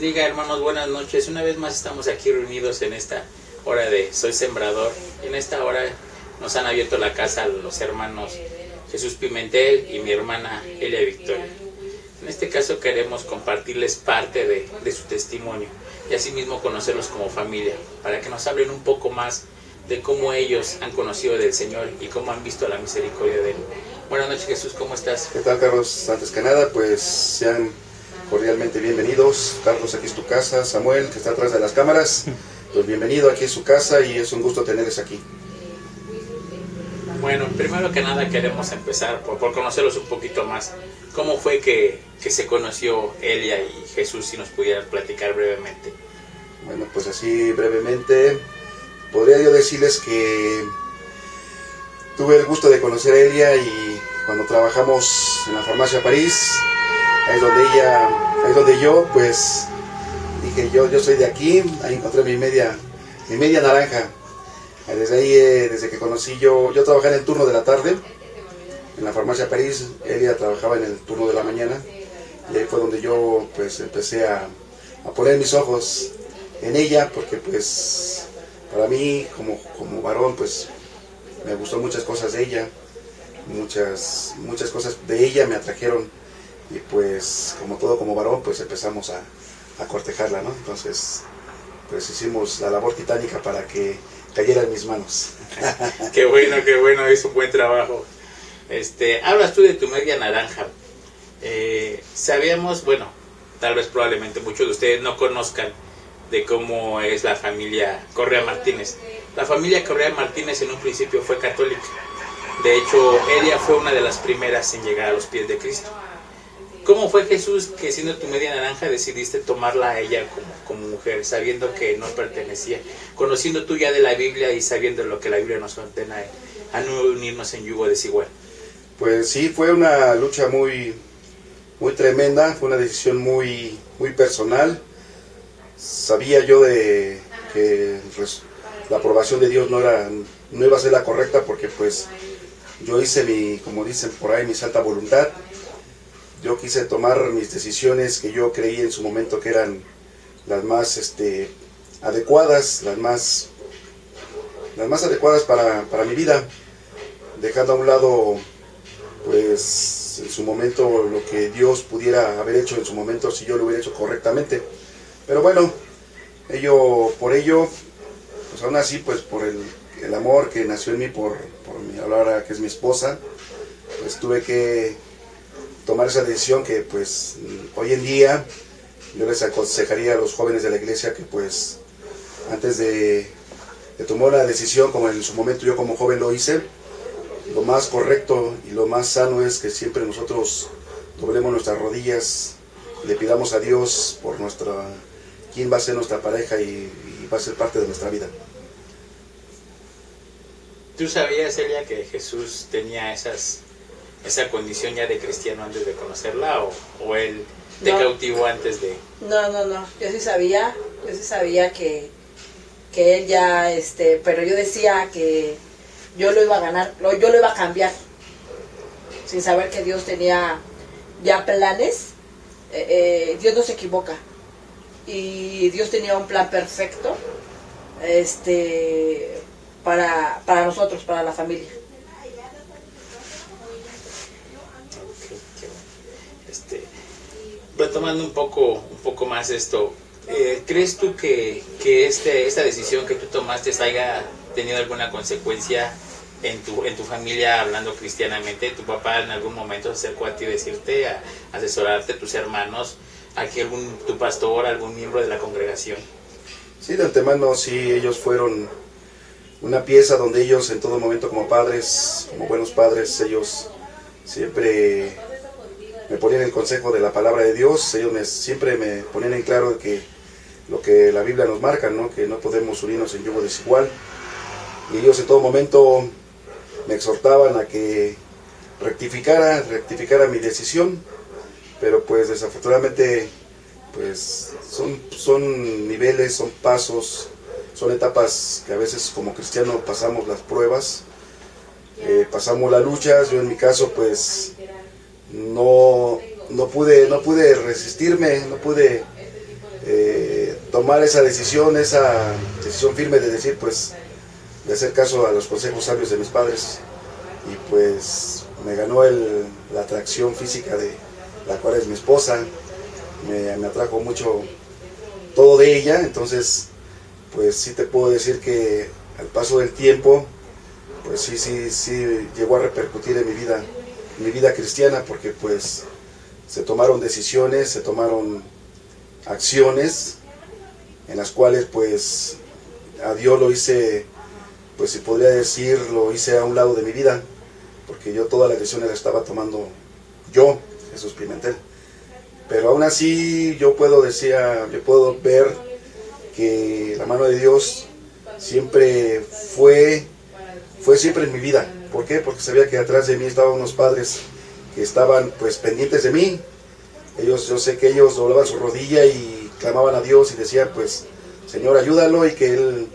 bendiga, hermanos, buenas noches. Una vez más estamos aquí reunidos en esta hora de Soy Sembrador. En esta hora nos han abierto la casa los hermanos Jesús Pimentel y mi hermana Elia Victoria. En este caso queremos compartirles parte de su testimonio y asimismo conocerlos como familia, para que nos hablen un poco más de cómo ellos han conocido del Señor y cómo han visto la misericordia de Él. Buenas noches, Jesús, ¿cómo estás? ¿Qué tal, Carlos? Antes que nada, pues sean cordialmente bienvenidos. Carlos, aquí es tu casa. Samuel, que está atrás de las cámaras, pues bienvenido, aquí es su casa y es un gusto tenerles aquí. Bueno, primero que nada queremos empezar por conocerlos un poquito más. ¿Cómo fue que se conoció Elia y Jesús? Si nos pudieran platicar brevemente. Bueno, pues así brevemente, podría yo decirles que tuve el gusto de conocer a Elia y cuando trabajamos en la farmacia París, ahí es donde yo pues dije yo soy de aquí, ahí encontré mi media naranja. Desde ahí, desde que conocí yo trabajaba en el turno de la tarde, en la farmacia París. Elia trabajaba en el turno de la mañana, y ahí fue donde yo pues empecé a poner mis ojos en ella, porque pues para mí como varón pues me gustó muchas cosas de ella, muchas cosas de ella me atrajeron, y pues como todo como varón pues empezamos a cortejarla, ¿no? Entonces pues hicimos la labor titánica para que cayera en mis manos. Qué bueno, es un buen trabajo. Hablas tú de tu media naranja. Sabíamos, bueno, tal vez probablemente muchos de ustedes no conozcan de cómo es la familia Correa Martínez. La familia Correa Martínez en un principio fue católica. De hecho, Elia fue una de las primeras en llegar a los pies de Cristo. ¿Cómo fue, Jesús, que siendo tu media naranja decidiste tomarla a ella como mujer, sabiendo que no pertenecía, conociendo tú ya de la Biblia y sabiendo lo que la Biblia nos ordena a no unirnos en yugo desigual? Pues sí, fue una lucha muy tremenda, fue una decisión muy personal. Sabía yo de que la aprobación de Dios no iba a ser la correcta, porque pues yo hice como dicen por ahí, mi santa voluntad. Yo quise tomar mis decisiones que yo creí en su momento que eran las más adecuadas, las más adecuadas para mi vida, dejando a un lado pues en su momento lo que Dios pudiera haber hecho en su momento si yo lo hubiera hecho correctamente. Pero bueno, por ello, pues aún así, pues por el amor que nació en mí por mi ahora que es mi esposa, pues tuve que tomar esa decisión que pues hoy en día yo les aconsejaría a los jóvenes de la iglesia que pues antes de tomar una decisión como en su momento yo como joven lo hice, lo más correcto y lo más sano es que siempre nosotros doblemos nuestras rodillas, le pidamos a Dios por quién va a ser nuestra pareja y va a ser parte de nuestra vida. ¿Tú sabías, Elia, que Jesús tenía esa condición ya de cristiano antes de conocerla, o él te cautivó antes de...? No, yo sí sabía que él ya, pero yo decía que yo lo iba a ganar, yo lo iba a cambiar, sin saber que Dios tenía ya planes. Dios no se equivoca, y Dios tenía un plan perfecto, para nosotros, para la familia. Retomando un poco más esto, ¿crees tú que esta decisión que tú tomaste haya tenido alguna consecuencia en tu familia, hablando cristianamente? ¿Tu papá en algún momento se acercó a ti a decirte, a asesorarte, tus hermanos, aquí tu pastor, algún miembro de la congregación? Sí, de antemano sí, ellos fueron una pieza donde ellos en todo momento como padres, como buenos padres, ellos siempre me ponían el consejo de la palabra de Dios. Ellos siempre me ponían en claro que lo que la Biblia nos marca, ¿no? Que no podemos unirnos en yugo desigual. Y ellos en todo momento me exhortaban a que rectificara mi decisión, pero pues desafortunadamente pues son niveles, son pasos, son etapas que a veces como cristiano pasamos las pruebas, pasamos las luchas. Yo en mi caso pues no pude resistirme, no pude tomar esa decisión firme de decir, pues, de hacer caso a los consejos sabios de mis padres. Y pues me ganó la atracción física de la cual es mi esposa, me atrajo mucho todo de ella. Entonces pues sí te puedo decir que al paso del tiempo pues sí llegó a repercutir en mi vida cristiana, porque pues se tomaron decisiones, se tomaron acciones en las cuales pues a Dios lo hice, pues si podría decir, lo hice a un lado de mi vida, porque yo todas las decisiones las estaba tomando yo, Jesús Pimentel. Pero aún así yo puedo ver que la mano de Dios siempre fue siempre en mi vida. ¿Por qué? Porque sabía que atrás de mí estaban unos padres que estaban pues pendientes de mí. Yo sé que ellos doblaban su rodilla y clamaban a Dios y decían, pues, Señor, ayúdalo, y que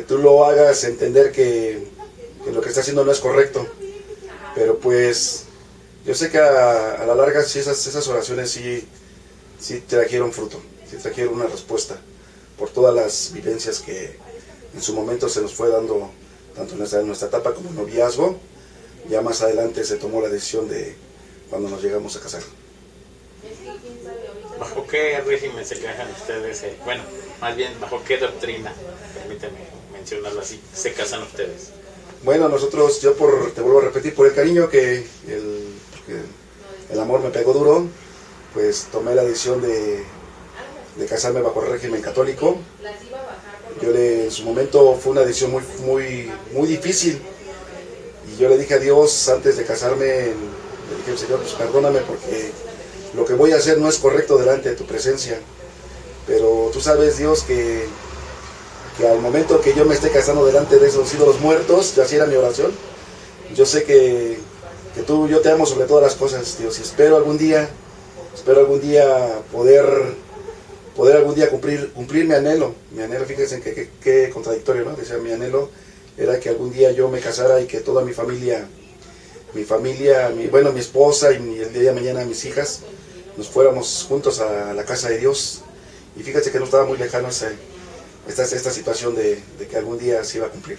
tú lo hagas entender que lo que está haciendo no es correcto. Pero pues yo sé que a la larga sí, esas oraciones sí trajeron fruto, sí trajeron una respuesta por todas las vivencias que en su momento se nos fue dando, tanto en nuestra etapa como noviazgo. Ya más adelante se tomó la decisión de cuando nos llegamos a casar. ¿Bajo qué régimen se casan ustedes? Bueno, más bien, ¿bajo qué doctrina? Permíteme mencionarlo así, ¿se casan ustedes? Bueno, nosotros, te vuelvo a repetir, por el cariño que el amor me pegó duro, pues tomé la decisión de casarme bajo el régimen católico. En su momento fue una decisión muy difícil, y yo le dije a Dios antes de casarme, le dije, Señor, pues perdóname, porque lo que voy a hacer no es correcto delante de tu presencia, pero tú sabes, Dios, que al momento que yo me esté casando delante de esos ídolos muertos, así era mi oración. Yo sé que yo te amo sobre todas las cosas, Dios, y espero algún día poder algún día cumplir mi anhelo. Mi anhelo, fíjense qué contradictorio, ¿no? Decía, mi anhelo era que algún día yo me casara y que toda mi familia, mi esposa y el día de mañana mis hijas, nos fuéramos juntos a la casa de Dios. Y fíjense que no estaba muy lejano esta situación de que algún día se iba a cumplir.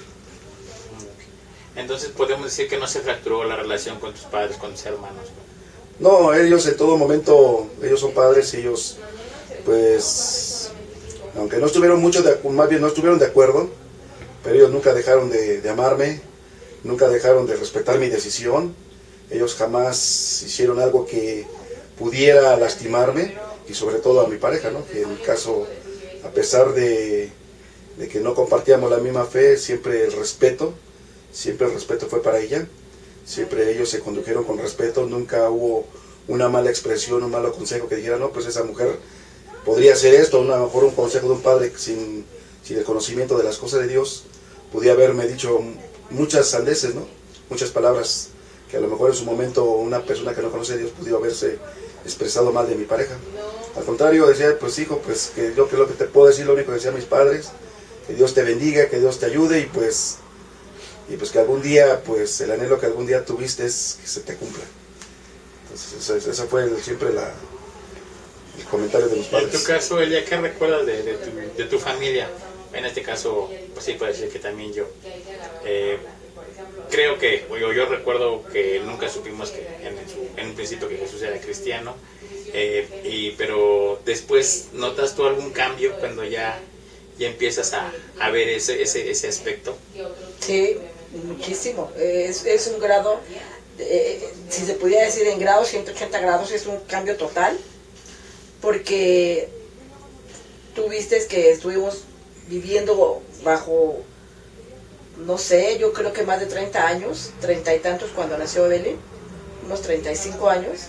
Entonces podemos decir que no se fracturó la relación con tus padres, con tus hermanos. No, ellos en todo momento, ellos son padres, y ellos pues, aunque no estuvieron no estuvieron de acuerdo, pero ellos nunca dejaron de amarme, nunca dejaron de respetar mi decisión. Ellos jamás hicieron algo que pudiera lastimarme, y sobre todo a mi pareja, ¿no? Que en mi caso, a pesar de que no compartíamos la misma fe, siempre el respeto fue para ella. Siempre ellos se condujeron con respeto, nunca hubo una mala expresión, un malo consejo que dijera, no, pues esa mujer podría hacer esto. A lo mejor un consejo de un padre sin el conocimiento de las cosas de Dios podía haberme dicho muchas sandeces, ¿no? Muchas palabras que a lo mejor en su momento una persona que no conoce a Dios pudo haberse expresado mal de mi pareja. Al contrario, decía, pues hijo, pues que yo, que lo que te puedo decir, lo único que decían mis padres, que Dios te bendiga, que Dios te ayude, y pues que algún día, pues el anhelo que algún día tuviste es que se te cumpla. Entonces ese fue siempre el comentario de mis padres. En tu caso, Elia, ¿qué recuerdas de tu familia? En este caso, pues sí, puede decir que también yo. Creo que, yo recuerdo que nunca supimos que en un principio que Jesús era cristiano, pero después, ¿notas tú algún cambio cuando ya empiezas a ver ese aspecto? Sí, muchísimo. Es un grado, si se pudiera decir en grados, 180 grados, es un cambio total, porque tú viste que estuvimos viviendo bajo, no sé, yo creo que más de 30 años, 30 y tantos cuando nació Evelyn, unos 35 años,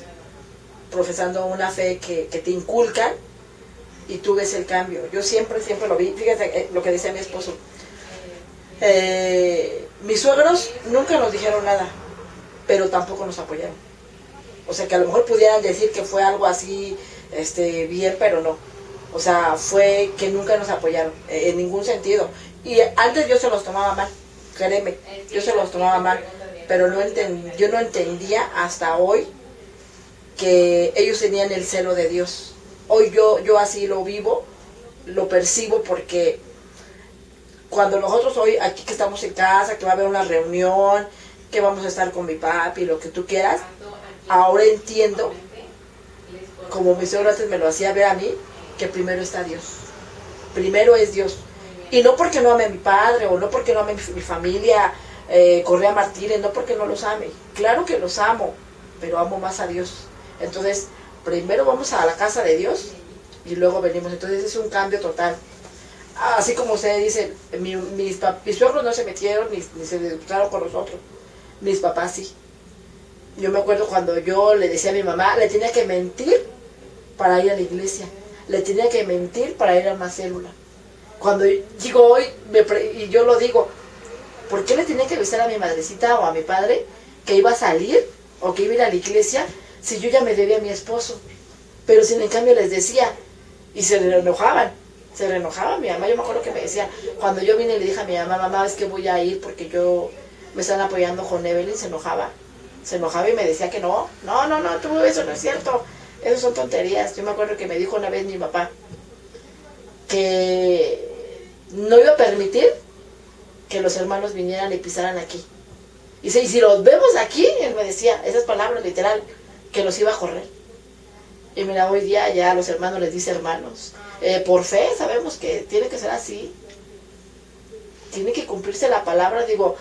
profesando una fe que te inculcan, y tú ves el cambio. Yo siempre lo vi. Fíjate lo que decía mi esposo. Mis suegros nunca nos dijeron nada, pero tampoco nos apoyaron. O sea, que a lo mejor pudieran decir que fue algo así, bien, pero no. O sea, fue que nunca nos apoyaron, en ningún sentido. Y antes yo se los tomaba mal, créeme, yo se los tomaba mal, pero yo no entendía hasta hoy que ellos tenían el celo de Dios. Hoy yo así lo vivo, lo percibo porque cuando nosotros hoy, aquí que estamos en casa, que va a haber una reunión, que vamos a estar con mi papi, lo que tú quieras, ahora entiendo, como mi suegro antes me lo hacía ver a mí, que primero está Dios. Primero es Dios. Y no porque no ame a mi padre, o no porque no ame mi familia, Correa Martínez, no porque no los ame. Claro que los amo, pero amo más a Dios. Entonces, primero vamos a la casa de Dios y luego venimos. Entonces es un cambio total. Así como ustedes dicen, mis suegros no se metieron ni se disgustaron con nosotros. Mis papás sí. Yo me acuerdo cuando yo le decía a mi mamá, le tenía que mentir para ir a la iglesia. Le tenía que mentir para ir a una célula. Cuando digo hoy, y yo lo digo, ¿por qué le tenía que avisar a mi madrecita o a mi padre que iba a salir o que iba a ir a la iglesia si yo ya me debía a mi esposo? Pero si en cambio les decía, y se enojaban mi mamá. Yo me acuerdo que me decía, cuando yo vine y le dije a mi mamá, es que voy a ir porque yo me están apoyando con Evelyn, se enojaba y me decía que no, tú, eso no es cierto, eso son tonterías. Yo me acuerdo que me dijo una vez mi papá que no iba a permitir que los hermanos vinieran y pisaran aquí. Y si los vemos aquí, él me decía, esas palabras literal, que los iba a correr. Y mira, hoy día ya a los hermanos les dice hermanos. Por fe sabemos que tiene que ser así. Tiene que cumplirse la palabra, digo,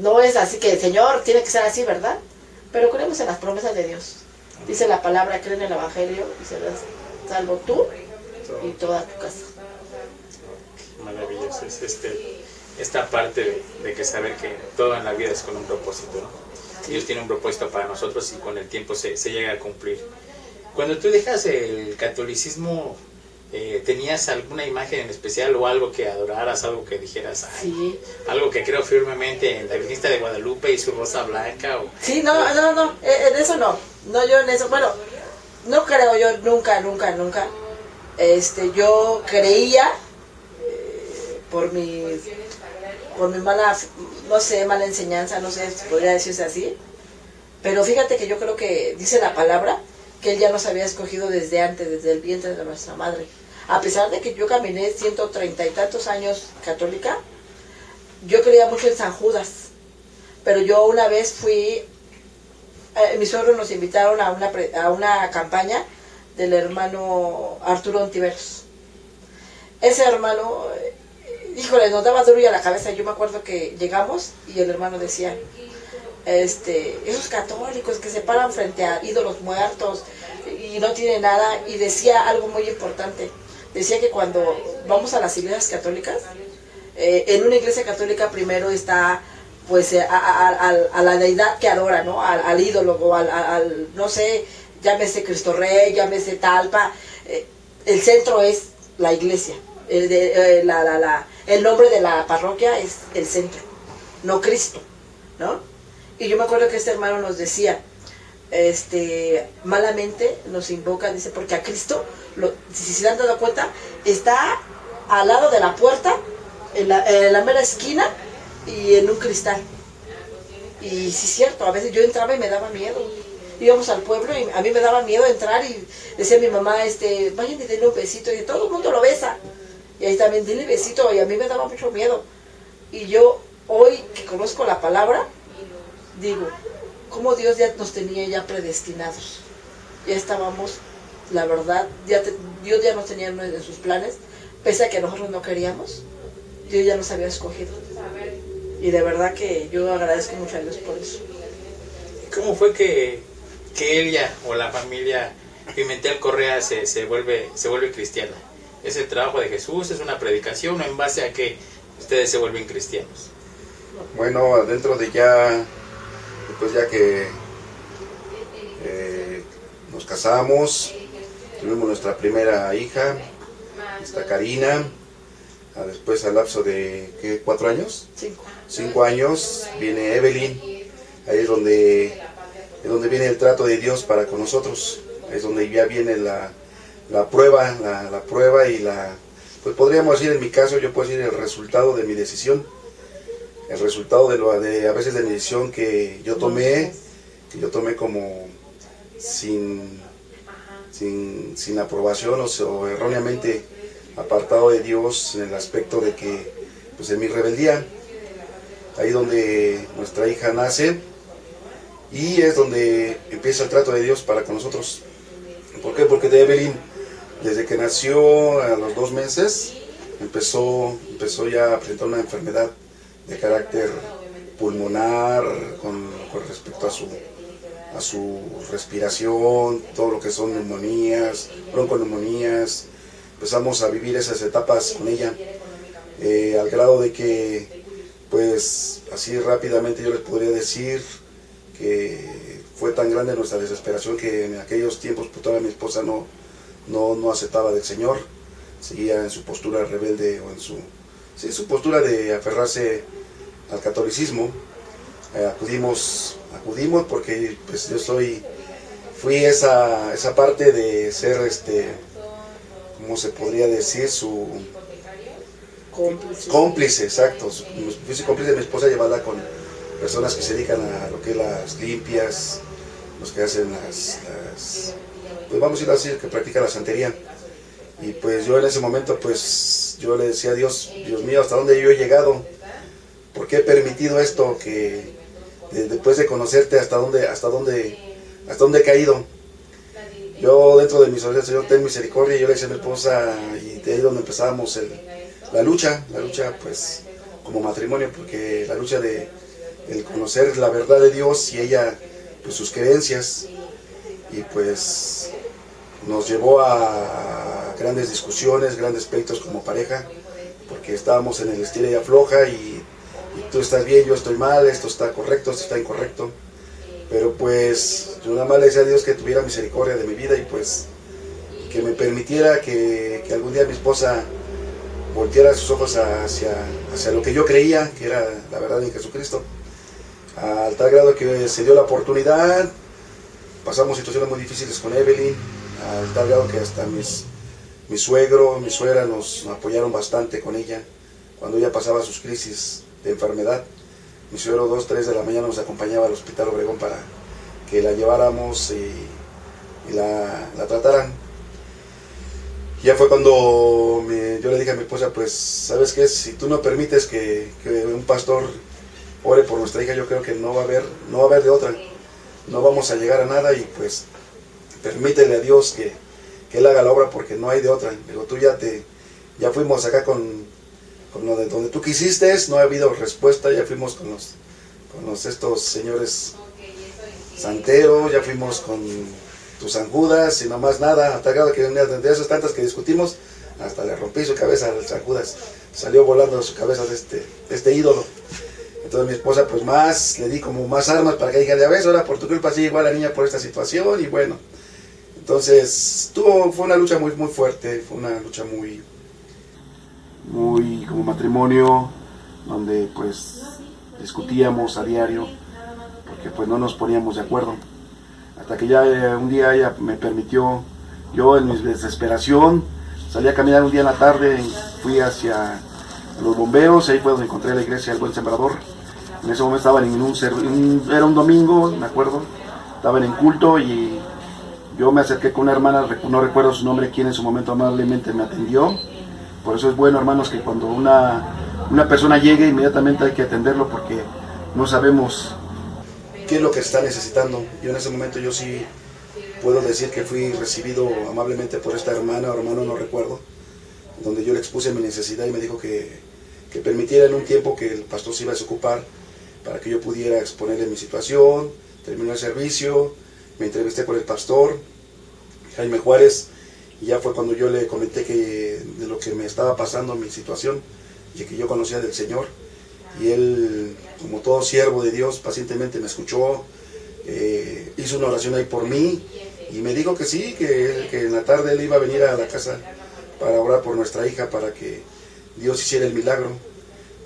no es así que, Señor, tiene que ser así, ¿verdad? Pero creemos en las promesas de Dios. Dice la palabra, creen en el Evangelio y serás salvo tú y toda tu casa. Maravilloso, es esta parte de que saber que todo en la vida es con un propósito, ¿no? Sí. Dios tiene un propósito para nosotros y con el tiempo se llega a cumplir. Cuando tú dejas el catolicismo, ¿tenías alguna imagen en especial o algo que adoraras, algo que dijeras, sí, algo que creo firmemente en la Virgen de Guadalupe y su rosa blanca? Sí, no, en eso no, yo en eso, bueno, no creo yo nunca, yo creía por mi mala, no sé, mala enseñanza, no sé si podría decirse así, pero fíjate que yo creo que dice la palabra que Él ya nos había escogido desde antes, desde el vientre de nuestra madre. A pesar de que yo caminé 130 y tantos años católica, yo creía mucho en San Judas, pero yo una vez fui, mis suegros nos invitaron a una campaña del hermano Arturo Ontiveros. Ese hermano, híjole, nos daba duro a la cabeza. Yo me acuerdo que llegamos y el hermano decía, esos católicos que se paran frente a ídolos muertos y no tienen nada, y decía algo muy importante. Decía que cuando vamos a las iglesias católicas, en una iglesia católica primero está pues a la deidad que adora, ¿no? Al ídolo o al no sé, llámese Cristo Rey, llámese Talpa, el centro es la iglesia, el nombre de la parroquia es el centro, no Cristo, ¿no? Y yo me acuerdo que este hermano nos decía, malamente nos invoca, dice, porque a Cristo, si se han dado cuenta, está al lado de la puerta, en la mera esquina y en un cristal. Y sí es cierto, a veces yo entraba y me daba miedo. Íbamos al pueblo y a mí me daba miedo entrar y decía mi mamá, vayan y denle un besito, y todo el mundo lo besa. Y ahí también, denle besito, y a mí me daba mucho miedo. Y yo, hoy que conozco la palabra, digo, cómo Dios ya nos tenía ya predestinados. Ya estábamos, la verdad, Dios ya nos tenía en sus planes, pese a que nosotros no queríamos, Dios ya nos había escogido. Y de verdad que yo agradezco mucho a Dios por eso. ¿Cómo fue que ella o la familia Pimentel Correa se vuelve cristiana? ¿Es el trabajo de Jesús? ¿Es una predicación? ¿O en base a que ustedes se vuelven cristianos? Bueno, dentro de después ya que nos casamos, tuvimos nuestra primera hija, esta Karina. Después, al lapso de 4 años, 5 años, viene Evelyn. Ahí es donde viene el trato de Dios para con nosotros. Es donde ya viene la prueba, la prueba y pues podríamos decir, en mi caso, yo puedo decir el resultado de mi decisión. El resultado a veces de mi decisión que yo tomé como sin aprobación o erróneamente apartado de Dios en el aspecto de que, pues en mi rebeldía, ahí donde nuestra hija nace y es donde empieza el trato de Dios para con nosotros. ¿Por qué? Porque de Evelyn, desde que nació a los 2 meses, empezó ya a presentar una enfermedad de carácter pulmonar con respecto a su respiración, todo lo que son neumonías, bronconeumonías. Empezamos a vivir esas etapas con ella, al grado de que, pues así rápidamente yo les podría decir que fue tan grande nuestra desesperación que en aquellos tiempos pues, todavía mi esposa no aceptaba del Señor, seguía en su postura rebelde o en su postura de aferrarse al catolicismo. Acudimos porque pues yo fui esa parte de ser ¿cómo se podría decir? Su cómplice, exacto. Fui cómplice de mi esposa, llevarla con personas que se dedican a lo que es las limpias, los que hacen pues vamos a ir a decir que practican la santería. Y pues yo en ese momento pues yo le decía a Dios, Dios mío, ¿hasta dónde yo he llegado? ¿Por qué he permitido esto? Que después de conocerte, ¿hasta dónde he caído? Yo dentro de mis oraciones, Señor, ten misericordia, y yo le decía a mi esposa, y de ahí donde empezábamos la lucha pues como matrimonio, porque la lucha de el conocer la verdad de Dios y ella pues sus creencias, y pues nos llevó a grandes discusiones, grandes pleitos como pareja, porque estábamos en el estilo y afloja, y tú estás bien, yo estoy mal, esto está correcto, esto está incorrecto. Pero pues yo nada más le decía a Dios que tuviera misericordia de mi vida y pues que me permitiera que algún día mi esposa volteara sus ojos hacia lo que yo creía que era la verdad en Jesucristo. Al tal grado que se dio la oportunidad, pasamos situaciones muy difíciles con Evelyn, al tal grado que hasta mi suegro, mi suegra nos apoyaron bastante con ella cuando ella pasaba sus crisis de enfermedad. Mi suegro 2, 3 de la mañana nos acompañaba al Hospital Obregón para que la lleváramos y la trataran. Ya fue cuando yo le dije a mi esposa, pues, ¿sabes qué? Si tú no permites que un pastor ore por nuestra hija, yo creo que no va a haber de otra. No vamos a llegar a nada y pues permítele a Dios que Él haga la obra porque no hay de otra. Digo, tú ya fuimos acá con lo de donde tú quisiste, no ha habido respuesta, ya fuimos con estos señores santeros, ya fuimos con tus San Judas y nomás nada, hasta grado que de esas tantas que discutimos, hasta le rompí su cabeza al San Judas, salió volando de su cabeza de este ídolo. Entonces mi esposa pues le di como más armas para que dijera, ya ves, ahora por tu culpa sigue igual la niña por esta situación, y bueno, entonces fue una lucha muy, muy fuerte, fue una lucha muy como matrimonio, donde pues discutíamos a diario, porque pues no nos poníamos de acuerdo, hasta que ya un día ella me permitió, yo en mi desesperación, salí a caminar un día en la tarde, fui hacia los bomberos, ahí fue donde encontré la iglesia del Buen Sembrador. En ese momento estaban era un domingo, me acuerdo, estaban en culto y yo me acerqué con una hermana, no recuerdo su nombre, quien en su momento amablemente me atendió. Por eso es bueno, hermanos, que cuando una persona llegue, inmediatamente hay que atenderlo, porque no sabemos qué es lo que está necesitando. Yo en ese momento yo sí puedo decir que fui recibido amablemente por esta hermana o hermano, no recuerdo, donde yo le expuse mi necesidad y me dijo que permitiera en un tiempo que el pastor se iba a desocupar para que yo pudiera exponerle mi situación. Terminó el servicio, me entrevisté con el pastor Jaime Juárez, y ya fue cuando yo le comenté de lo que me estaba pasando, mi situación, y que yo conocía del Señor. Y él, como todo siervo de Dios, pacientemente me escuchó, hizo una oración ahí por mí, y me dijo que sí, que en la tarde él iba a venir a la casa para orar por nuestra hija, para que Dios hiciera el milagro.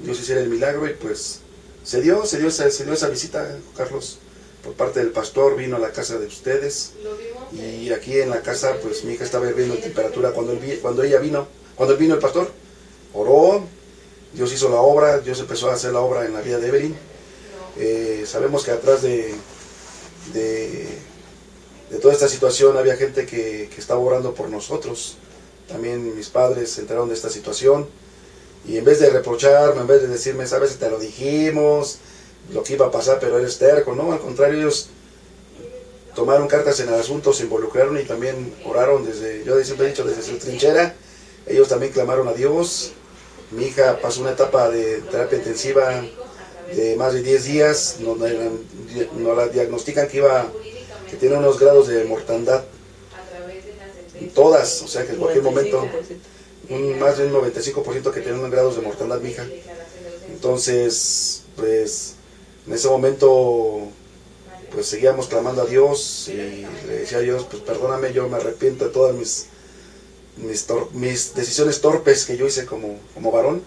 Dios hiciera el milagro, y pues se dio esa visita, Carlos, por parte del pastor, vino a la casa de ustedes. Y aquí en la casa, pues mi hija estaba hirviendo en temperatura cuando él vino el pastor, oró, Dios hizo la obra, Dios empezó a hacer la obra en la vida de Evelyn. Sabemos que atrás de toda esta situación había gente que estaba orando por nosotros, también mis padres se enteraron de esta situación y en vez de reprocharme, en vez de decirme, sabes, te lo dijimos, lo que iba a pasar, pero eres terco, no, al contrario, ellos tomaron cartas en el asunto, se involucraron y también oraron desde, yo siempre he dicho, desde su trinchera. Ellos también clamaron a Dios. Mi hija pasó una etapa de terapia intensiva de más de 10 días, nos la diagnostican que tiene unos grados de mortandad, todas, o sea que en cualquier momento, más de un 95% que tiene unos grados de mortandad mi hija. Entonces, pues, en ese momento, pues seguíamos clamando a Dios y le decía a Dios, pues perdóname, yo me arrepiento de todas mis decisiones torpes que yo hice como varón.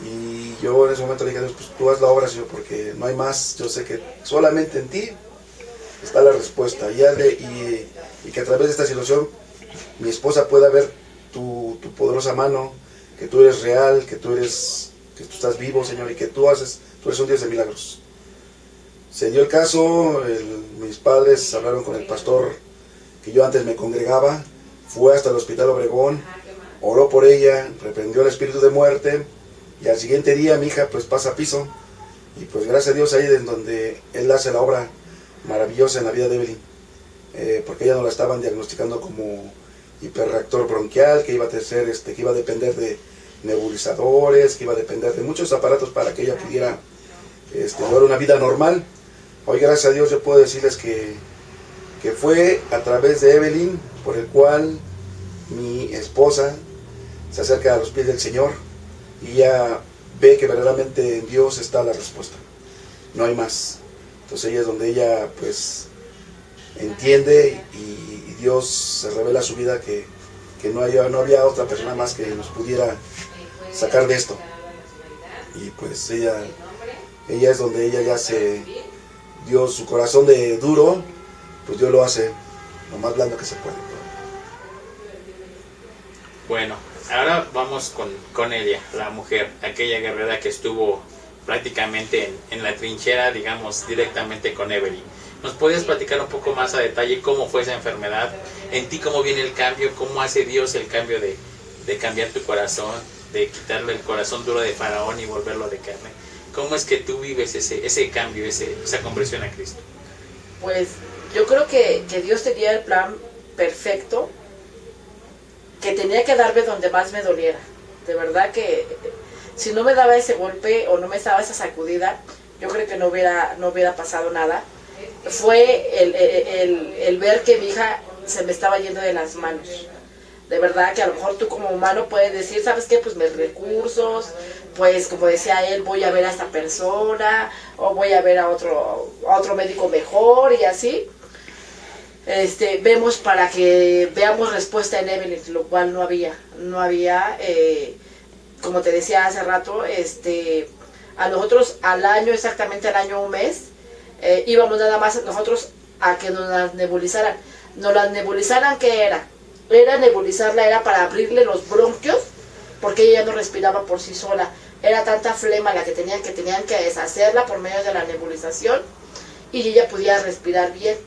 Y yo en ese momento le dije a Dios, pues tú haz la obra, Señor, porque no hay más. Yo sé que solamente en ti está la respuesta. Y que a través de esta situación mi esposa pueda ver tu poderosa mano, que tú eres real, que tú estás vivo, Señor, y que tú eres un Dios de milagros. Se dio el caso, mis padres hablaron con el pastor que yo antes me congregaba, fue hasta el Hospital Obregón, oró por ella, reprendió el espíritu de muerte, y al siguiente día mi hija pues pasa a piso, y pues gracias a Dios ahí es donde Él hace la obra maravillosa en la vida de Evelyn, porque ella no la estaban diagnosticando como hiperreactor bronquial, que iba a depender de nebulizadores, que iba a depender de muchos aparatos para que ella pudiera llevar una vida normal. Hoy gracias a Dios yo puedo decirles que fue a través de Evelyn por el cual mi esposa se acerca a los pies del Señor y ella ve que verdaderamente en Dios está la respuesta, no hay más. Entonces ella es donde ella pues entiende y Dios se revela a su vida que no había otra persona más que nos pudiera sacar de esto. Y pues ella es donde ella ya Dios, su corazón de duro, pues Dios lo hace lo más blando que se puede. Bueno, ahora vamos con ella, la mujer, aquella guerrera que estuvo prácticamente en la trinchera, digamos, directamente con Evelyn. ¿Nos puedes platicar un poco más a detalle cómo fue esa enfermedad? En ti, ¿cómo viene el cambio? ¿Cómo hace Dios el cambio de cambiar tu corazón, de quitarle el corazón duro de Faraón y volverlo de carne? ¿Cómo es que tú vives ese cambio, esa conversión a Cristo? Pues yo creo que Dios tenía el plan perfecto, que tenía que darme donde más me doliera. De verdad que si no me daba ese golpe o no me daba esa sacudida, yo creo que no hubiera pasado nada. Fue el ver que mi hija se me estaba yendo de las manos. De verdad que a lo mejor tú como humano puedes decir, ¿sabes qué? Pues mis recursos, pues como decía él, voy a ver a esta persona, o voy a ver a otro médico mejor y así. Vemos para que veamos respuesta en Evelyn, lo cual no había, como te decía hace rato, a nosotros exactamente al año, un mes, íbamos nada más nosotros a que nos las nebulizaran. Nos las nebulizaran, ¿qué era? Era para abrirle los bronquios, porque ella ya no respiraba por sí sola. Era tanta flema la que tenían que deshacerla por medio de la nebulización, y ella podía respirar bien.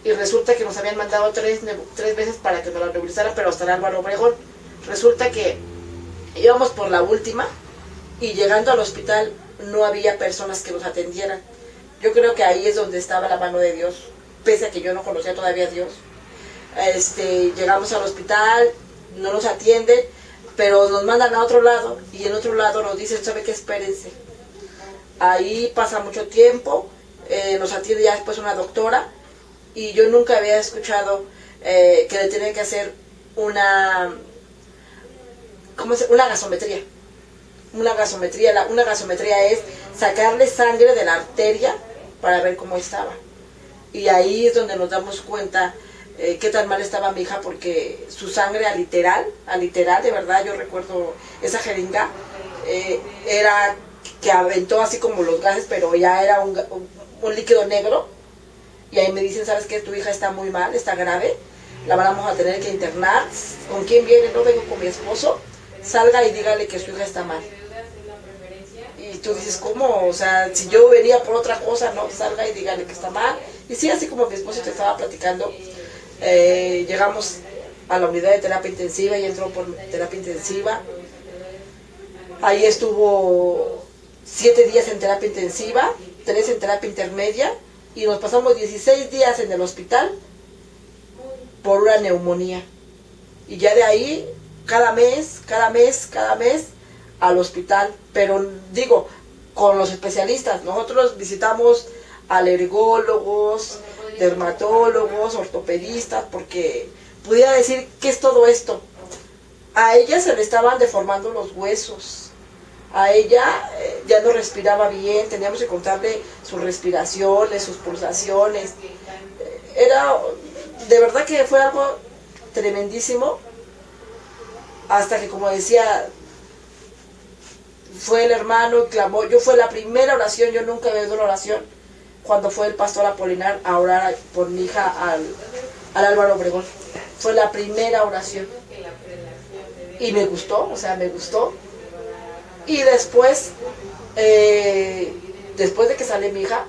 Y resulta que nos habían mandado tres veces para que nos la nebulizaran, pero hasta el Álvaro Obregón. Resulta que íbamos por la última, y llegando al hospital no había personas que nos atendieran. Yo creo que ahí es donde estaba la mano de Dios, pese a que yo no conocía todavía a Dios. Llegamos al hospital, no nos atienden, pero nos mandan a otro lado, y en otro lado nos dicen, ¿sabe qué? Espérense. Ahí pasa mucho tiempo, nos atiende ya después una doctora, y yo nunca había escuchado que le tenían que hacer una gasometría. Una gasometría es sacarle sangre de la arteria para ver cómo estaba. Y ahí es donde nos damos cuenta qué tan mal estaba mi hija, porque su sangre a literal, de verdad, yo recuerdo esa jeringa, era que aventó así como los gases, pero ya era un líquido negro. Y ahí me dicen, ¿sabes qué? Tu hija está muy mal, está grave, la vamos a tener que internar. ¿Con quién viene? No, vengo con mi esposo. Salga y dígale que su hija está mal. Y tú dices, ¿cómo? O sea, si yo venía por otra cosa, no, salga y dígale que está mal. Y sí, así como mi esposo te estaba platicando, llegamos a la unidad de terapia intensiva y entró por terapia intensiva. Ahí estuvo 7 días en terapia intensiva, 3 en terapia intermedia y nos pasamos 16 días en el hospital por una neumonía. Y ya de ahí, cada mes, al hospital. Pero digo, con los especialistas. Nosotros visitamos alergólogos, dermatólogos, ortopedistas, porque pudiera decir, ¿qué es todo esto? A ella se le estaban deformando los huesos. A ella ya no respiraba bien, teníamos que contarle sus respiraciones, sus pulsaciones. Era, de verdad que fue algo tremendísimo, hasta que, como decía, fue el hermano y clamó. Yo fue la primera oración, yo nunca había dado una oración, cuando fue el pastor Apolinar a orar por mi hija al Álvaro Obregón. Fue la primera oración. Y me gustó, o sea, me gustó. Y después, después de que sale mi hija,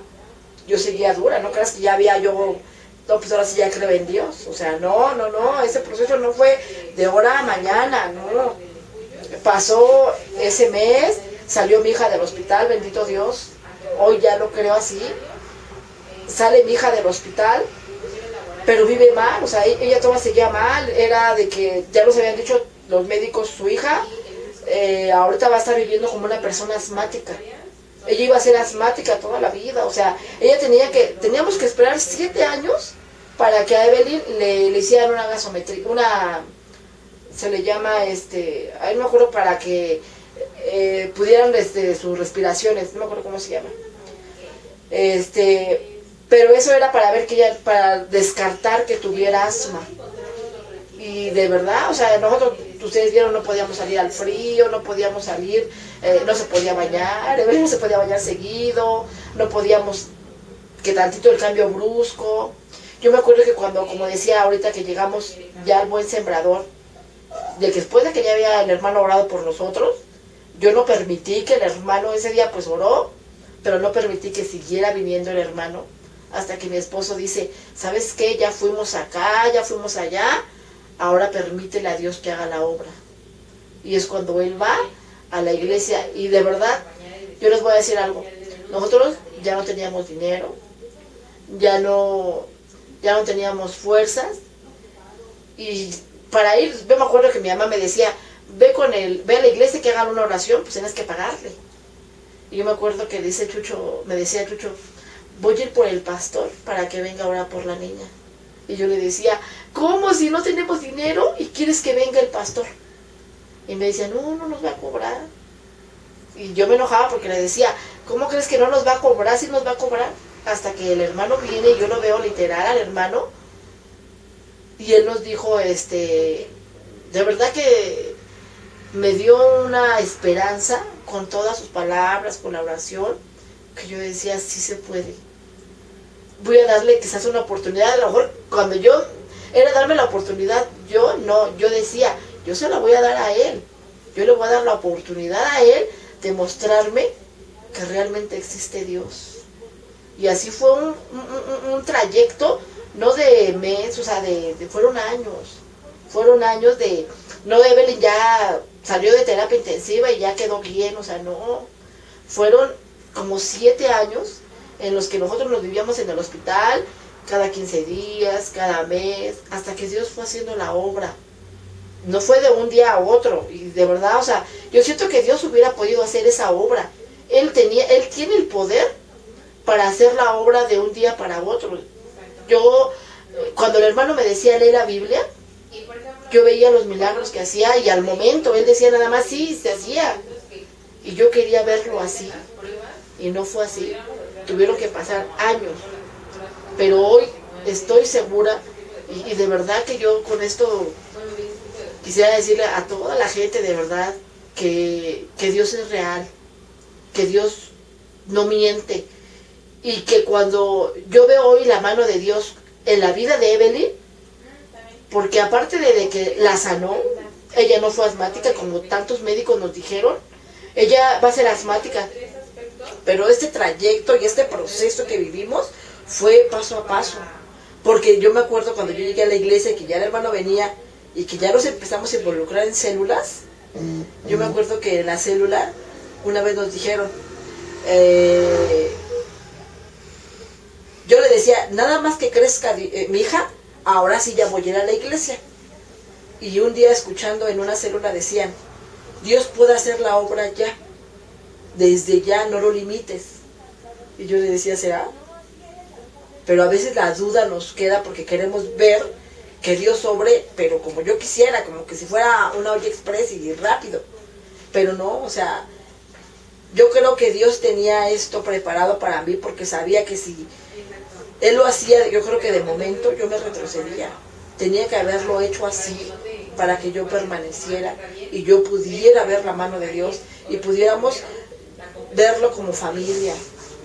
yo seguía dura, no creas que ya había yo, no, pues ahora sí ya creo en Dios. O sea, no, ese proceso no fue de ahora a mañana, no. Pasó ese mes, salió mi hija del hospital, bendito Dios, hoy ya lo creo así. Sale mi hija del hospital, pero vive mal, o sea, ella todavía seguía mal, era de que ya nos habían dicho los médicos, su hija ahorita va a estar viviendo como una persona asmática. Ella iba a ser asmática toda la vida, o sea, ella teníamos que esperar 7 años para que a Evelyn le hicieran una gasometría, se le llama, ahí no me acuerdo, para que pudieran sus respiraciones, no me acuerdo cómo se llama. Pero eso era para ver que ella, para descartar que tuviera asma. Y de verdad, o sea, nosotros, ustedes vieron, no podíamos salir al frío, no podíamos salir, no se podía bañar, no se podía bañar seguido, no podíamos, que tantito el cambio brusco. Yo me acuerdo que cuando, como decía ahorita, que llegamos ya al Buen Sembrador, de que después de que ya había el hermano orado por nosotros, yo no permití que el hermano ese día pues oró, pero no permití que siguiera viniendo el hermano, hasta que mi esposo dice, ¿sabes qué? Ya fuimos acá, ya fuimos allá, ahora permítele a Dios que haga la obra. Y es cuando él va a la iglesia. Y de verdad, yo les voy a decir algo, nosotros ya no teníamos dinero, ya no teníamos fuerzas, y para ir, yo me acuerdo que mi mamá me decía, ve a la iglesia que hagan una oración, pues tienes que pagarle. Y yo me acuerdo que me decía Chucho, voy a ir por el pastor para que venga a orar por la niña. Y yo le decía, ¿cómo si no tenemos dinero y quieres que venga el pastor? Y me decía, no nos va a cobrar. Y yo me enojaba porque le decía, ¿cómo crees que no nos va a cobrar? Sí nos va a cobrar. Hasta que el hermano viene y yo lo veo literal al hermano. Y él nos dijo, de verdad que me dio una esperanza con todas sus palabras, con la oración, que yo decía, sí se puede. Voy a darle quizás una oportunidad. A lo mejor cuando yo era darme la oportunidad, yo decía, yo se la voy a dar a él. Yo le voy a dar la oportunidad a él de mostrarme que realmente existe Dios. Y así fue un trayecto, no de meses, o sea, fueron años de, no, Evelyn ya salió de terapia intensiva y ya quedó bien, o sea, no, fueron como 7 años en los que nosotros nos vivíamos en el hospital, cada 15 días, cada mes, hasta que Dios fue haciendo la obra. No fue de un día a otro, y de verdad, o sea, yo siento que Dios hubiera podido hacer esa obra. Él tiene el poder para hacer la obra de un día para otro. Yo, cuando el hermano me decía leer la Biblia, yo veía los milagros que hacía, y al momento él decía nada más, sí, se hacía. Y yo quería verlo así, y no fue así. Tuvieron que pasar años. Pero hoy estoy segura, y de verdad que yo con esto quisiera decirle a toda la gente, de verdad, que Dios es real, que Dios no miente, y que cuando yo veo hoy la mano de Dios en la vida de Evelyn, porque aparte de que la sanó, ella no fue asmática como tantos médicos nos dijeron, ella va a ser asmática, pero este trayecto y este proceso que vivimos fue paso a paso. Porque yo me acuerdo cuando yo llegué a la iglesia, que ya el hermano venía y que ya nos empezamos a involucrar en células. Yo me acuerdo que en la célula una vez nos dijeron, yo le decía, nada más que crezca mi hija, ahora sí ya voy a ir a la iglesia. Y un día escuchando en una célula decían, Dios puede hacer la obra ya, desde ya, no lo limites. Y yo le decía, ¿será? Pero a veces la duda nos queda porque queremos ver que Dios obre, pero como yo quisiera, como que si fuera una olla express y rápido. Pero no, o sea, yo creo que Dios tenía esto preparado para mí porque sabía que si Él lo hacía, yo creo que de momento yo me retrocedía. Tenía que haberlo hecho así para que yo permaneciera y yo pudiera ver la mano de Dios y pudiéramos verlo como familia.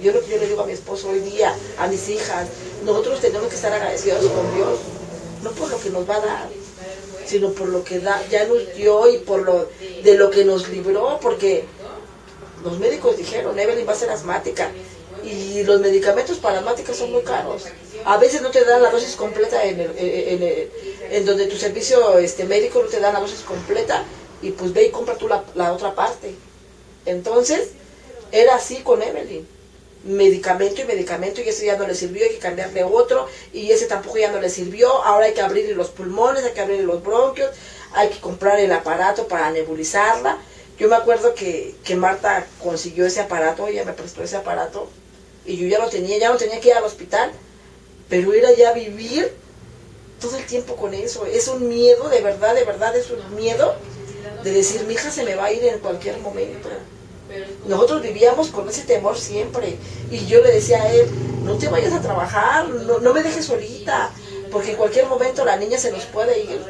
Yo lo que yo le digo a mi esposo hoy día, a mis hijas, nosotros tenemos que estar agradecidos con Dios, no por lo que nos va a dar, sino por lo que ya nos dio y por de lo que nos libró, porque los médicos dijeron, Evelyn va a ser asmática, y los medicamentos para asmáticas son muy caros. A veces no te dan la dosis completa en donde tu servicio médico no te da la dosis completa, y pues ve y compra tú la otra parte. Entonces, era así con Evelyn. Medicamento, y ese ya no le sirvió, hay que cambiarle otro, y ese tampoco ya no le sirvió, ahora hay que abrirle los pulmones, hay que abrirle los bronquios, hay que comprar el aparato para nebulizarla. Yo me acuerdo que Marta consiguió ese aparato, ella me prestó ese aparato, y yo ya no tenía que ir al hospital, pero era ya vivir todo el tiempo con eso. Es un miedo, de verdad, es un miedo de decir, mi hija se me va a ir en cualquier momento. Nosotros vivíamos con ese temor siempre, y yo le decía a él, no te vayas a trabajar, no me dejes solita, porque en cualquier momento la niña se nos puede ir.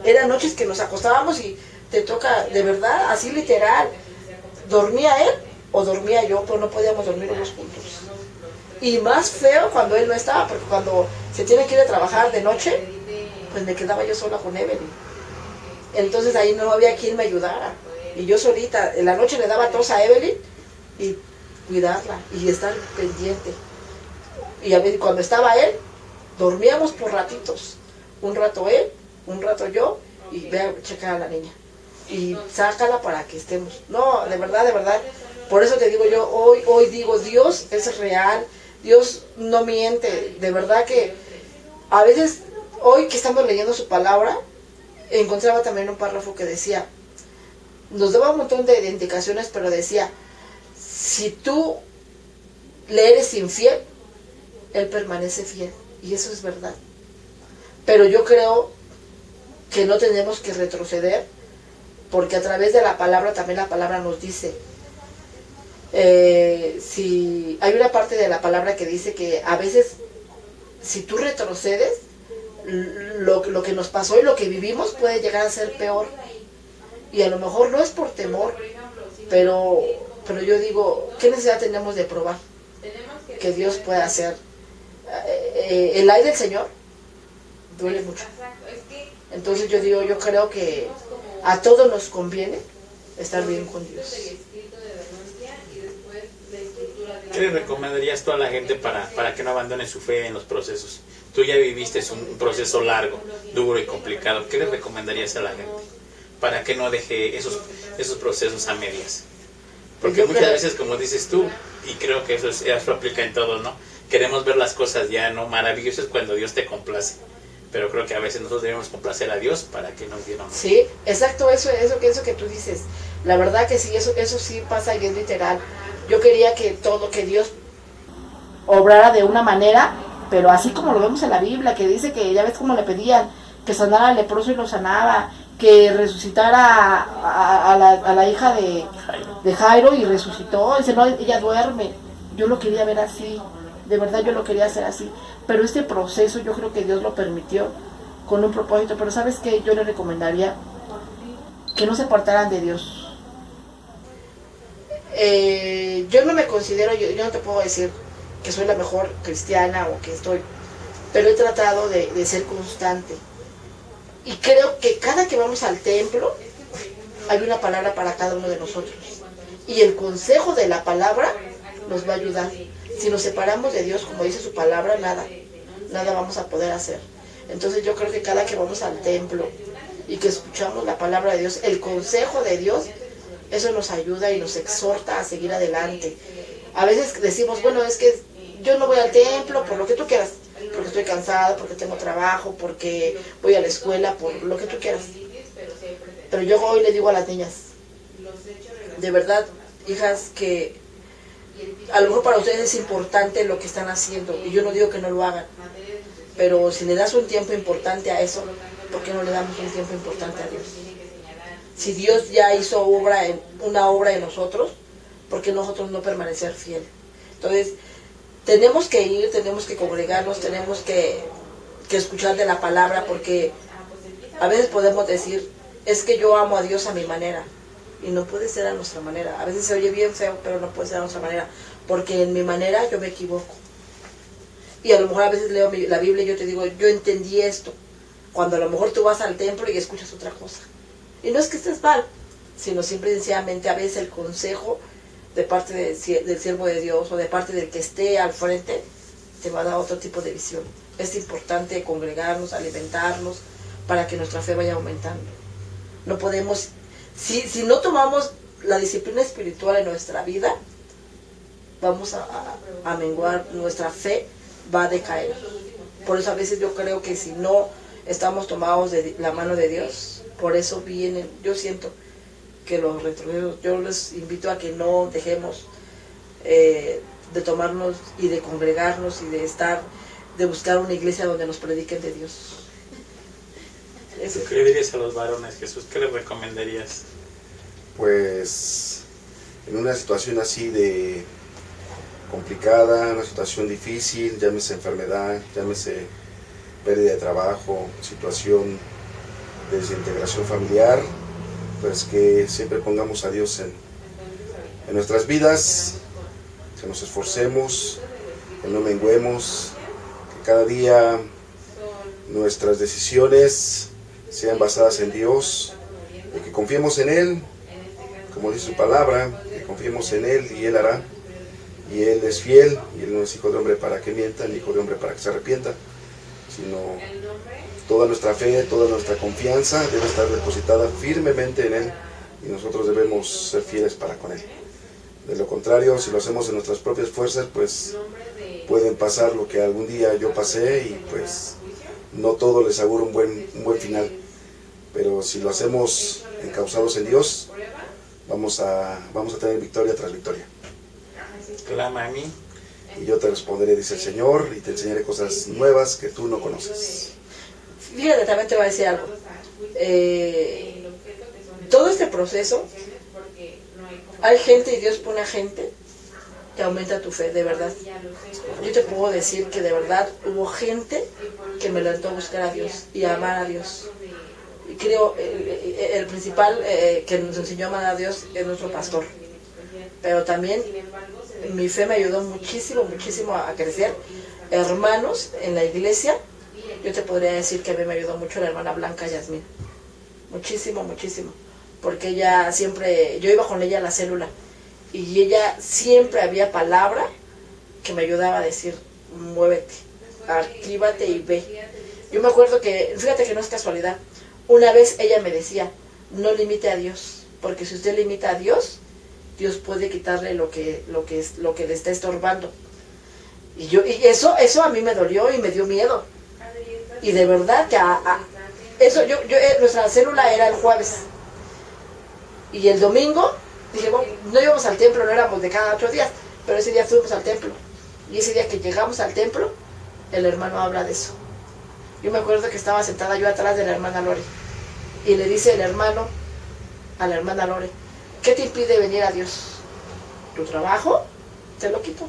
Eran noches que nos acostábamos y te toca, de verdad, así literal, dormía él o dormía yo, pero no podíamos dormir los dos juntos. Y más feo cuando él no estaba, porque cuando se tiene que ir a trabajar de noche, pues me quedaba yo sola con Evelyn. Entonces ahí no había quien me ayudara. Y yo solita, en la noche le daba tos a Evelyn y cuidarla y estar pendiente. Y a veces cuando estaba él, dormíamos por ratitos. Un rato él, un rato yo, y ve a checar a la niña. Y sácala para que estemos. No, de verdad. Por eso te digo yo, hoy digo, Dios es real, Dios no miente. De verdad que a veces, hoy que estamos leyendo su palabra, encontraba también un párrafo que decía, nos daba un montón de indicaciones, pero decía, si tú le eres infiel, Él permanece fiel. Y eso es verdad. Pero yo creo que no tenemos que retroceder, porque a través de la palabra, también la palabra nos dice, si hay una parte de la palabra que dice que a veces, si tú retrocedes, lo que nos pasó y lo que vivimos puede llegar a ser peor. Y a lo mejor no es por temor, pero yo digo, ¿qué necesidad tenemos de probar que Dios puede hacer? El ay del Señor duele mucho. Entonces yo digo, yo creo que a todos nos conviene estar bien con Dios. ¿Qué le recomendarías tú a la gente para que no abandone su fe en los procesos? Tú ya viviste un proceso largo, duro y complicado. ¿Qué le recomendarías a la gente para que no deje esos procesos a medias? Porque muchas veces, como dices tú, y creo que eso aplica en todos, ¿no? Queremos ver las cosas ya no maravillosas cuando Dios te complace. Pero creo que a veces nosotros debemos complacer a Dios para que nos diera más. Sí, exacto, eso que tú dices. La verdad que sí, eso sí pasa y es literal. Yo quería que Dios obrara de una manera, pero así como lo vemos en la Biblia, que dice que ya ves cómo le pedían, que sanara al leproso y lo sanaba, que resucitara a la hija de Jairo y resucitó. Dice, no, ella duerme. Yo lo quería ver así, de verdad yo lo quería hacer así. Pero este proceso yo creo que Dios lo permitió con un propósito. Pero ¿sabes qué? Yo le recomendaría que no se apartaran de Dios. Yo no me considero, yo no te puedo decir que soy la mejor cristiana o que estoy, pero he tratado de ser constante. Y creo que cada que vamos al templo hay una palabra para cada uno de nosotros. Y el consejo de la palabra nos va a ayudar. Si nos separamos de Dios, como dice su palabra, nada vamos a poder hacer. Entonces yo creo que cada que vamos al templo y que escuchamos la palabra de Dios, el consejo de Dios, eso nos ayuda y nos exhorta a seguir adelante. A veces decimos, bueno, es que yo no voy al templo por lo que tú quieras, porque estoy cansada, porque tengo trabajo, porque voy a la escuela, por lo que tú quieras. Pero yo hoy le digo a las niñas, de verdad, hijas, que a lo mejor para ustedes es importante lo que están haciendo, y yo no digo que no lo hagan, pero si le das un tiempo importante a eso, ¿por qué no le damos un tiempo importante a Dios? Si Dios ya hizo una obra en nosotros, ¿por qué nosotros no permanecer fiel? Entonces, tenemos que ir, tenemos que congregarnos, tenemos que escuchar de la palabra, porque a veces podemos decir, es que yo amo a Dios a mi manera, y no puede ser a nuestra manera. A veces se oye bien feo, pero no puede ser a nuestra manera, porque en mi manera yo me equivoco. Y a lo mejor a veces leo la Biblia y yo te digo, yo entendí esto, cuando a lo mejor tú vas al templo y escuchas otra cosa. Y no es que estés mal, sino simple y sencillamente a veces el consejo de parte del siervo de Dios o de parte del que esté al frente te va a dar otro tipo de visión. Es importante congregarnos, alimentarnos, para que nuestra fe vaya aumentando. No podemos, si no tomamos la disciplina espiritual en nuestra vida, vamos a menguar, nuestra fe va a decaer. Por eso a veces yo creo que si no estamos tomados de la mano de Dios, por eso vienen, yo siento que los retrocesos, yo les invito a que no dejemos de tomarnos y de congregarnos y de buscar una iglesia donde nos prediquen de Dios. ¿Qué le dirías a los varones, Jesús? ¿Qué les recomendarías? Pues en una situación así de complicada, una situación difícil, llámese enfermedad, llámese pérdida de trabajo, situación de desintegración familiar, pues que siempre pongamos a Dios en nuestras vidas, que nos esforcemos, que no menguemos, que cada día nuestras decisiones sean basadas en Dios, y que confiemos en Él, como dice su palabra, que confiemos en Él y Él hará, y Él es fiel, y Él no es hijo de hombre para que mienta, ni hijo de hombre para que se arrepienta, sino toda nuestra fe, toda nuestra confianza debe estar depositada firmemente en Él, y nosotros debemos ser fieles para con Él. De lo contrario, si lo hacemos en nuestras propias fuerzas, pues pueden pasar lo que algún día yo pasé, y pues no todo les auguro un buen final. Pero si lo hacemos encausados en Dios, vamos a tener victoria tras victoria. Clama a mí y yo te responderé, dice el Señor, y te enseñaré cosas nuevas que tú no conoces. Fíjate, también te voy a decir algo. Todo este proceso, hay gente y Dios pone a gente que aumenta tu fe, de verdad. Yo te puedo decir que de verdad hubo gente que me alentó a buscar a Dios y a amar a Dios. Y creo, el principal que nos enseñó a amar a Dios es nuestro pastor. Pero también mi fe me ayudó muchísimo, muchísimo a crecer. Hermanos en la iglesia, yo te podría decir que a mí me ayudó mucho la hermana Blanca Yasmín. Muchísimo, muchísimo. Porque ella siempre, yo iba con ella a la célula, y ella siempre había palabra que me ayudaba a decir, muévete, actívate y ve. Yo me acuerdo que, fíjate que no es casualidad, una vez ella me decía, no limite a Dios, porque si usted limita a Dios, Dios puede quitarle lo que le está estorbando. Y eso a mí me dolió y me dio miedo. Y de verdad que nuestra célula era el jueves. Y el domingo, dije, bueno, no íbamos al templo, no éramos de cada 8 días, pero ese día fuimos al templo. Y ese día que llegamos al templo, el hermano habla de eso. Yo me acuerdo que estaba sentada yo atrás de la hermana Lore, y le dice el hermano a la hermana Lore, ¿qué te impide venir a Dios? ¿Tu trabajo? Te lo quito.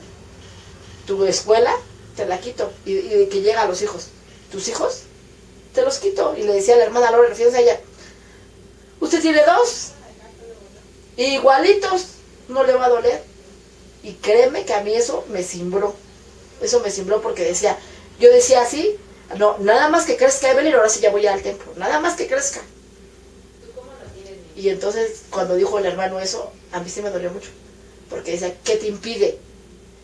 ¿Tu escuela? Te la quito. Y que llega a los hijos. ¿Tus hijos? Te los quito. Y le decía a la hermana Lore, fíjense a ella, usted tiene 2, igualitos, no le va a doler. Y créeme que a mí eso me cimbró. Eso me cimbró porque yo decía así, no, nada más que crezca Evelyn, ahora sí ya voy al templo, nada más que crezca. Y entonces cuando dijo el hermano eso, a mí sí me dolió mucho, porque decía, ¿qué te impide?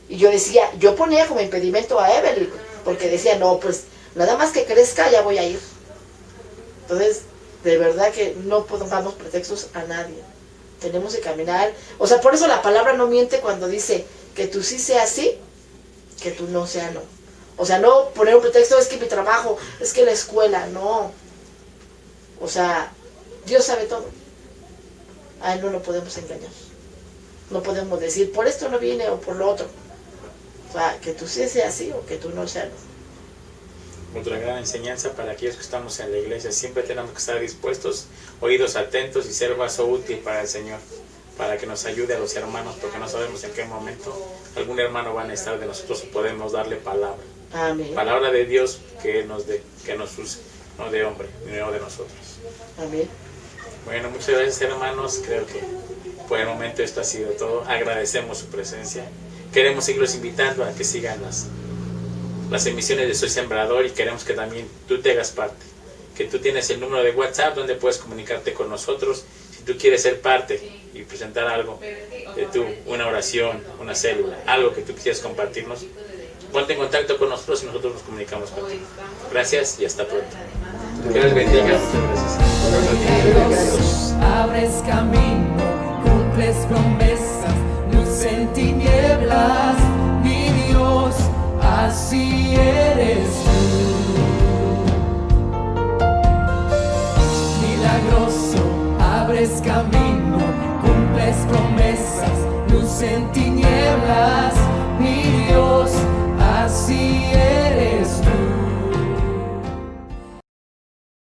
Y yo decía, yo ponía como impedimento a Evelyn, porque decía, no, pues Nada más que crezca ya voy a ir. Entonces, de verdad que no pongamos pretextos a nadie. Tenemos que caminar. O sea, por eso la palabra no miente cuando dice que tú sí sea sí, que tú no sea no. O sea, no poner un pretexto, es que mi trabajo, es que la escuela, no. O sea, Dios sabe todo. A Él no lo podemos engañar. No podemos decir, por esto no viene o por lo otro. O sea, que tú sí sea sí o que tú no sea no. Otra gran enseñanza para aquellos que estamos en la iglesia: siempre tenemos que estar dispuestos, oídos atentos y ser vaso útil para el Señor, para que nos ayude a los hermanos, porque no sabemos en qué momento algún hermano va a necesitar de nosotros y podemos darle palabra. Amén. Palabra de Dios que Él nos dé, que nos use, no de hombre, no de nosotros. Amén. Bueno, muchas gracias, hermanos. Creo que por el momento esto ha sido todo. Agradecemos su presencia. Queremos seguirlos invitando a que sigan las emisiones de Soy Sembrador, y queremos que también tú te hagas parte. Que tú tienes el número de WhatsApp donde puedes comunicarte con nosotros. Si tú quieres ser parte y presentar algo de tú, una oración, una célula, algo que tú quieras compartirnos, ponte en contacto con nosotros y nosotros nos comunicamos contigo. Gracias y hasta pronto. Que Dios bendiga. Muchas gracias. Abres camino, cumples promesas, luz en tinieblas, mi Dios, así eres tú. Milagroso, abres camino, cumples promesas, luz en tinieblas, mi Dios, así eres tú.